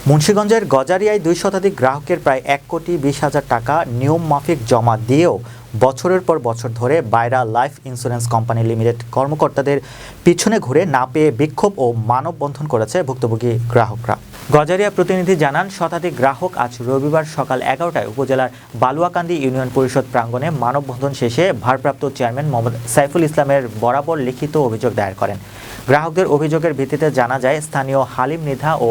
মুন্সিগঞ্জের গজারিয়ায় ২ শতাধিক গ্রাহকের প্রায় ১,২০,০০০ টাকা নিয়ম মাফিক জমা দিয়েও বছরের পর বছর ধরে বাইরা লাইফ ইন্স্যুরেন্স কোম্পানি লিমিটেড কর্মকর্তাদের পিছনে ঘুরে না পেয়ে বিক্ষোভ ও মানববন্ধন করেছে ভুক্তভোগী গ্রাহকরা। গজারিয়া প্রতিনিধি জানান, শতাধিক গ্রাহক আজ রবিবার সকাল ১১টায় উপজেলার বালুয়াকান্দি ইউনিয়ন পরিষদ প্রাঙ্গণে মানববন্ধন শেষে ভারপ্রাপ্ত চেয়ারম্যান মোহাম্মদ সাইফুল ইসলামের বরাবর লিখিত অভিযোগ দায়ের করেন। গ্রাহকদের অভিযোগের ভিত্তিতে জানা যায়, স্থানীয় হালিম মৃধা ও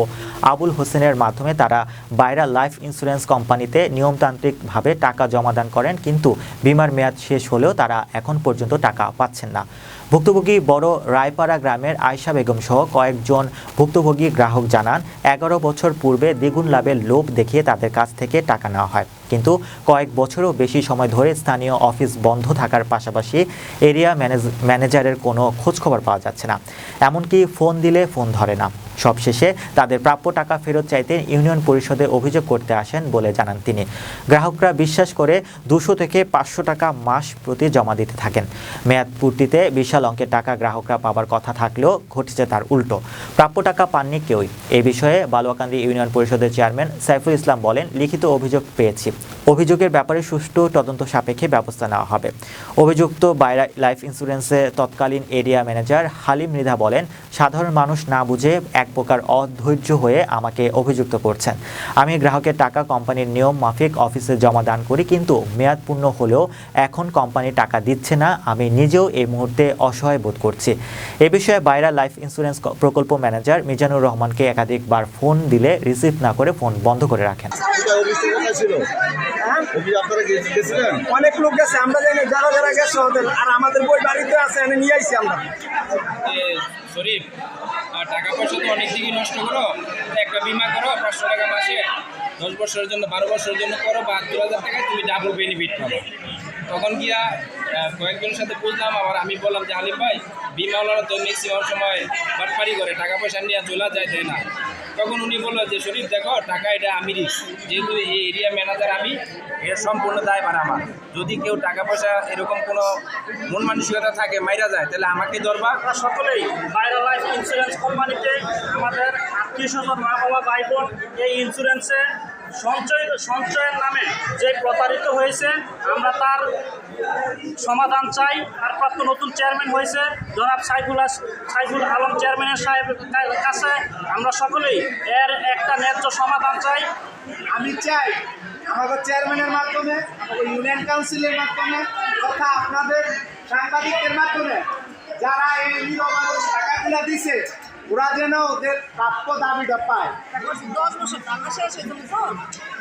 আবুল হোসেনের মাধ্যমে তারা বাইরা লাইফ ইন্স্যুরেন্স কোম্পানিতে নিয়মতান্ত্রিকভাবে টাকা জমাদান করেন, কিন্তু বিমার মেয়াদ শেষ হলেও তারা এখন পর্যন্ত টাকা পাচ্ছেন না। ভুক্তভোগী বড় রায়পাড়া গ্রামের আয়শা বেগম সহ কয়েকজন ভুক্তভোগী গ্রাহক জানান, ১১ বছর পূর্বে দ্বিগুণ লাভের লোভ দেখিয়ে তাদের কাছ থেকে টাকা নেওয়া হয়, কিন্তু কয়েক বছরও বেশি সময় ধরে স্থানীয় অফিস বন্ধ থাকার পাশাপাশি এরিয়া ম্যানেজারের কোনো খোঁজখবর পাওয়া যাচ্ছে না, এমনকি ফোন দিলে ফোন ধরে না। সবশেষে তাদের প্রাপ্য টাকা ফেরত চাইতে ইউনিয়ন পরিষদে অভিযোগ করতে আসেন বলে জানান তিনি। গ্রাহকরা বিশ্বাস করে ২০০ থেকে ৫০০ টাকা মাস প্রতি জমা দিতে থাকেন। মেয়াদ পূর্তিতে বিশাল অঙ্কের টাকা গ্রাহকরা পাবার কথা থাকলেও ঘটেছে তার উল্টো, প্রাপ্য টাকা পাননি কেউই। এই বিষয়ে বালুয়াকান্দি ইউনিয়ন পরিষদের চেয়ারম্যান সাইফুল ইসলাম বলেন, লিখিত অভিযোগ পেয়েছি, অভিযোগের ব্যাপারে সুষ্ঠু তদন্ত সাপেক্ষে ব্যবস্থা নেওয়া হবে। অভিযুক্ত বাইরা লাইফ ইন্স্যুরেন্সে তৎকালীন এরিয়া ম্যানেজার হালিম মৃধা বলেন, সাধারণ মানুষ না বুঝে এক প্রকার অধৈর্য হয়ে আমাকে অভিযুক্ত করছেন। আমি গ্রাহকের টাকা কোম্পানির নিয়ম মাফিক অফিসে জমা দান করি, কিন্তু মেয়াদ পূর্ণ হলেও এখন কোম্পানি টাকা দিচ্ছে না। আমি নিজেও এই মুহূর্তে অসহায় বোধ করছি। এ বিষয়ে বাইরা লাইফ ইন্স্যুরেন্স প্রকল্প ম্যানেজার মিজানুর রহমানকে একাধিকবার ফোন দিলে রিসিভ না করে ফোন বন্ধ করে রাখেন। অনেক লোক গেছে, আমরা জানি যারা যারা গেছে ওদের, আর আমাদের বই বাড়িতে আছে, এনে নিয়ে আইছি আমরা। শরীফ, টাকা পয়সা তো অনেক দিকে নষ্ট করো, একটা বিমা করো ৫০০ টাকা মাসে, ১০ বছরের জন্য ১২ বছরের জন্য করো, বা ২,০০০ টাকায় তুমি ডাবল বেনিফিট পাবো। তখন গিয়া কয়েকজনের সাথে বুঝলাম, আবার আমি বললাম যে হালিম ভাই, বিমাওয়ালারা তো ম্যাক্সিমাম সময় বাটপারি করে, টাকা পয়সা নিয়ে চলে যায়, দেয় না। তখন উনি বললো যে শরীফ দেখো, টাকা এটা আমি রিস্ক, যেহেতু এই এরিয়া ম্যানেজার আমি, এর সম্পূর্ণ দায়ভার আমার। যদি কেউ টাকা পয়সা এরকম কোনো মন মানসিকতা থাকে মাইরা যায়, তাহলে আমাকে ধরবা। আমরা সকলেই বাইরা লাইফ ইন্স্যুরেন্স কোম্পানিতে আমাদের আত্মীয়-স্বজন, মা বাবা, ভাই বোন এই ইন্স্যুরেন্সে সঞ্চয়ের নামে যে প্রতারিত হয়েছে, আমরা তার সমাধান চাই। ভারপ্রাপ্ত নতুন চেয়ারম্যান হয়েছে জনাব সাইফুল আলম চেয়ারম্যানের সাহেবের কাছে আমরা সকলেই এর একটা ন্যায্য সমাধান চাই। আমি চাই আমাদের চেয়ারম্যানের মাধ্যমে, আমাদের ইউনিয়ন কাউন্সিলের মাধ্যমে তথা আপনাদের সাংবাদিকদের মাধ্যমে যারা এই নিরবাধ টাকাগুলো দিছে, ওরা যেন ওদের প্রাপ্য দাবিটা পায়। 10 বছর টাকা শেষ হয়েছিল তো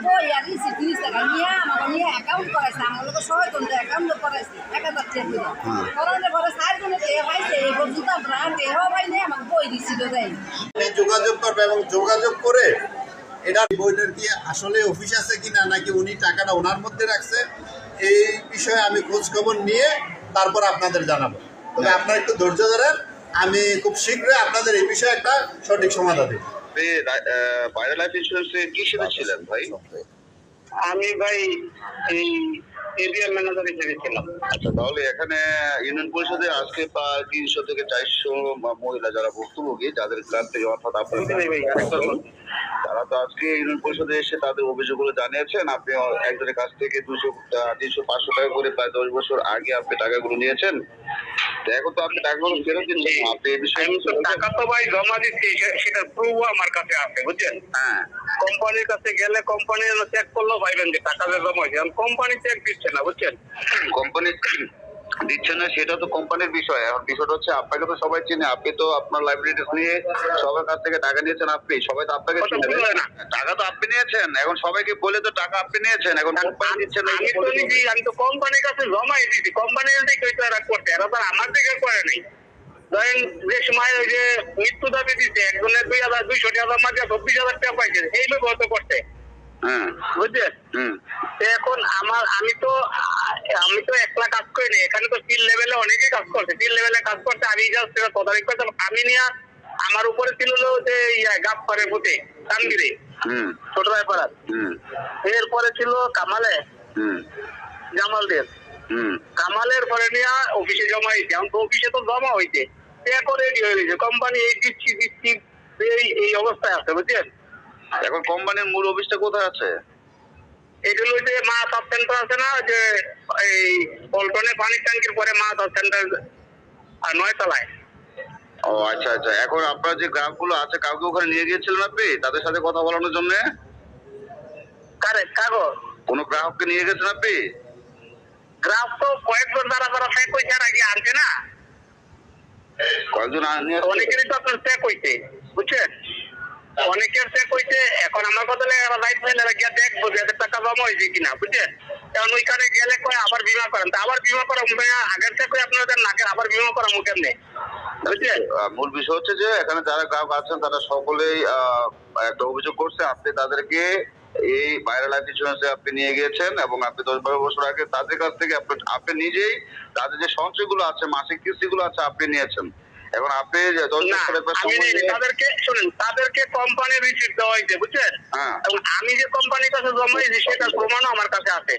বই আর নিচে 30 টাকা নিয়ে আমাকে নিয়ে অ্যাকাউন্ট করাইছে, আমার লোক সহায়তা অ্যাকাউন্ট করাইছে 1000 টাকা করানোর পরে 4 জনে টেয়া পাইছে, এই পর্যন্ত আমরা টেয়া পাইনি, আমাকে বই দিছিল দেয়। যোগাযোগ করবে এবং যোগাযোগ করে এটা বইটার কি আসলে অফিস আছে কিনা, নাকি উনি টাকাটা ওনার মধ্যে রাখছে, এই বিষয়ে আমি খোঁজ খবর নিয়ে তারপর আপনাদের জানাবো। তবে আপনারা একটু ধৈর্য ধরেন, আমি খুব শীঘ্রই আপনাদের এই বিষয়ে একটা সঠিক সমাধান দেব। বাইরা লাইফ ইন্স্যুরেন্সে কি হিসেবে ছিলেন ভাই? আমি ভাই এই এরিয়া ম্যানেজার হিসেবে ছিলাম। আচ্ছা, তাহলে এখানে ইউনিয়ন পরিষদে আজকে প্রায় ৩০০ থেকে ৪০০ মহিলা যারা ভুক্তভোগী, যাদের ক্লাব থেকে অর্থাৎ আপনার তারা তো আজকে ইউনিয়ন পরিষদে এসে তাদের অভিযোগগুলো জানিয়েছেন। আপনি একজনের কাছ থেকে 200, 300, 500 টাকা করে প্রায় 10 বছর আগে আপনি টাকাগুলো নিয়েছেন। এখন তো আপনি টাকাগুলো ফেরত দিচ্ছেন, আপনি এই বিষয়ে টাকা তো ভাই জমা দিচ্ছি, সেটা প্রুফ আমার কাছে আছে, বুঝছেন? হ্যাঁ, কোম্পানির কাছে গেলে কোম্পানি চেক করলেও পাইবেন যে টাকা যে জমা হয়েছে, কোম্পানি চেক দিচ্ছে না, বুঝছেন? কোম্পানি দিচ্ছে না, সেটা তো কোম্পানির বিষয়। এখন বিষয়টা হচ্ছে, আপনাকে তো সবাই চিনে, আপনি তো আপনার লাইব্রেরি নিয়ে সবার কাছ থেকে টাকা নিয়েছেন, আপনি সবাই তো আপনাকে চিনে না। টাকা তো আপনি নিয়েছেন, এখন সবাইকে বলে তো টাকা আপনি নিয়েছেন, এখন কোম্পানি দিচ্ছে না। আমি তো কোম্পানির কাছে জমাই দিচ্ছি, কোম্পানির দিকে করতে, এরা তো আমার দিকে করে নেই। ধরেন যে সময় ওই যে মৃত্যু দাবি দিচ্ছে, একজনের 2,200 টাকা মাঝে 24,000 টাকা পাইছে, এই ব্যবহার করতে, বুঝছেন? এখন আমি তো একলা কাজ করিনি, এখানে তো ফিল্ড লেভেলে অনেকেই কাজ করছে। ফিল্ড লেভেলে কাজ করতে আমি জাস্ট তদারকি করতাম। আমি নিয়ে আমার উপরে ছিল যে গাফফারের প্রতি তানগিরি, ছোট ব্যাপার। এরপরে ছিল কামালে, জামালদের, কামালের পরে নিয়ে অফিসে জমা হয়েছে। এখন তো অফিসে তো জমা হয়েছে, করে রেডি হয়ে গেছে, কোম্পানি এই দিচ্ছি এই অবস্থায় আছে, বুঝছেন? এখন কোম্পানির মূল অফিসটা কোথায় আছে? এটা হলো যে মা সাব সেন্টার আছে না, যে এই পল্টনে পানির ট্যাঙ্কির পরে মা সাব সেন্টার আর 9 তলায়। ও আচ্ছা আচ্ছা, এখন আপনার যে গ্রাহকগুলো আছে কাউকে ওখানে নিয়ে গিয়েছিলেন আপনি তাদের সাথে কথা বলানোর জন্য? কাগজ কোনো গ্রাহককে নিয়ে গেছেন আপনি? গ্রাফ তো কয়েকজন যারা চেক হয়েছে আর আগে আনছে না, কয়েকজন নিয়ে আসছে? অনেকেরই তো আপনার চেক হইছে, বুঝছেন? অনেকের চেক হইছে। এখন আমার কথা লাইট ফাইনালে গিয়ে দেখবো যে এদের টাকা জমা হয়েছে কিনা, বুঝছেন? কারণ ওইখানে গেলে কয় আবার বিমা করেন, তা আবার বিমা করা আগের চেক করে আপনাদের নাকের আবার বিমা করা মুখের নেই, বুঝছেন? মূল বিষয় হচ্ছে যে এখানে যারা গ্রাহক আছেন তারা সকলেই একটা অভিযোগ করছে আপনি তাদেরকে এই ভাইরাল লাইফ ইন্স্যুরেন্সে আপনি নিয়ে গিয়েছেন এবং আপনি 10-12 বছর আগে তাদের কাছ থেকে আপনি নিজেই তাদের যে সঞ্চয়গুলো আছে, মাসিক কিস্তিগুলো আছে আপনি নিয়েছেন। এখন আপনি 10 না, বছর একটা আমি সময় নেই, নিয়ে- তাদেরকে শুনেন, তাদেরকে কোম্পানির রিসিপ্ট দেওয়া হয়েছে, বুঝছেন? হ্যাঁ। এবং আমি যে কোম্পানির কাছে জমা দিয়েছি সেটার প্রমাণও আমার কাছে আছে।